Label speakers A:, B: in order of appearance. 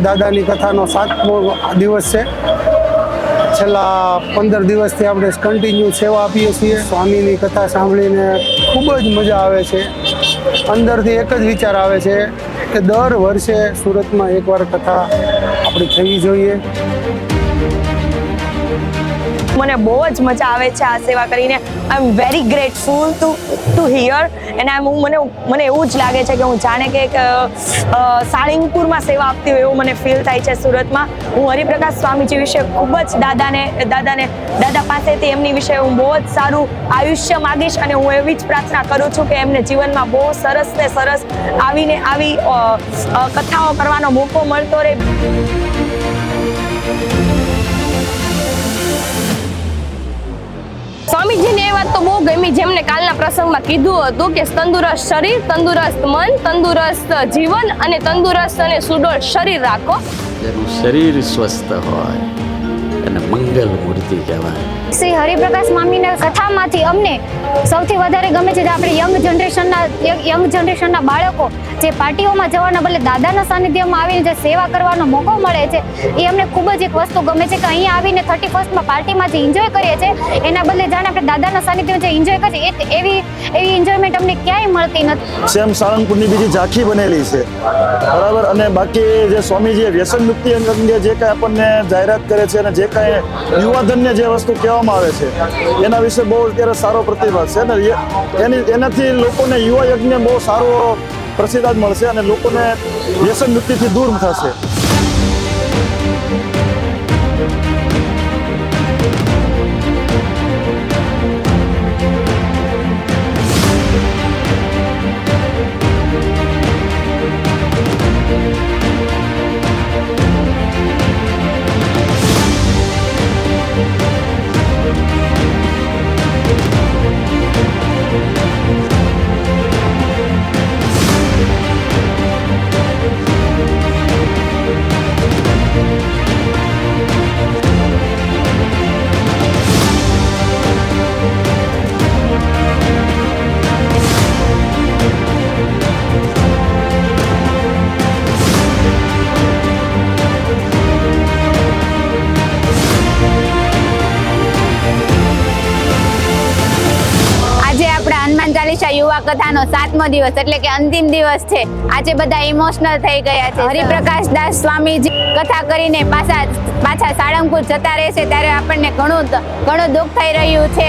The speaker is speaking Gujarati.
A: દાદાની કથાનો 7મો દિવસ છે। છેલ્લા 15 દિવસથી આપણે કન્ટિન્યુ સેવા આપીએ છીએ। સ્વામીની કથા સાંભળીને ખૂબ જ મજા આવે છે। અંદરથી એક જ વિચાર આવે છે કે દર વર્ષે સુરતમાં એકવાર કથા આપણી થવી જોઈએ।
B: મને બહુ જ મજા આવે છે આ સેવા કરીને। I am very grateful to here and મને એવું જ લાગે છે કે હું જાણે કે એક સાળંગપુરમાં સેવા આપતી હોય એવું મને ફીલ થાય છે સુરતમાં। હું હરિપ્રકાશ સ્વામીજી વિશે ખૂબ જ દાદા પાસેથી એમની વિશે હું બહુ જ સારું આયુષ્ય માગીશ અને હું એવી જ પ્રાર્થના કરું છું કે એમને જીવનમાં બહુ સરસ આવી કથાઓ કરવાનો મોકો મળતો રહે। સ્વામીજીની એ વાત તો બહુ ગમી જેમને કાલના પ્રસંગમાં કીધું હતું કે તંદુરસ્ત શરીર, તંદુરસ્ત મન, તંદુરસ્ત જીવન અને તંદુરસ્ત અને સુડોળ શરીર રાખો।
C: જેનું શરીર સ્વસ્થ હોય અને મંગલ મૂર્તિ કહેવાય।
D: શ્રી હરિપ્રકાશ સ્વામીના કથામાંથી અમને સૌથી વધારે ગમે છે આપણે યંગ જનરેશનના બાળકો જે પાર્ટીઓમાં જવાના બદલે દાદાના સાનિધ્યમાં આવીને જે સેવા કરવાનો મોકો મળે છે એ અમને ખૂબ જ એક વસ્તુ ગમે છે કે અહીંયા આવીને 31st પાર્ટીમાં જે એન્જોય કરીએ છીએ એના બદલે જાણે આપણે દાદાના સાનિધ્યમાં જે એન્જોય કરીએ એવી એન્જોયમેન્ટ અમને ક્યાંય મળતી નથી।
E: સેમ સાળંગપુરની બીજી ઝાંખી બનેલી છે બરાબર। અને બાકી જે સ્વામીજીએ વ્યસન મુક્તિ અંગે જે કાંઈ આપણને જાહેરાત કરે છે અને જે કાંઈ યુવાધનને જે વસ્તુ કહેવામાં આવે છે એના વિશે બહુ અત્યારે સારો પ્રતિભાવ છે અને એનાથી લોકોને યુવા યજ્ઞ બહુ સારો પ્રતિસાદ મળશે અને લોકોને વ્યસન મુક્તિથી દૂર થશે।
D: હનુમાન ચાલીસા યુવા કથાનો 7મો દિવસ એટલે કે અંતિમ દિવસ છે। આજે બધા ઇમોશનલ થઈ ગયા છે। હરિપ્રકાશ દાસ સ્વામીજી કથા કરીને પાછા સાળંગપુર જતા રહેશે ત્યારે આપણને ઘણું દુઃખ થઈ રહ્યું છે।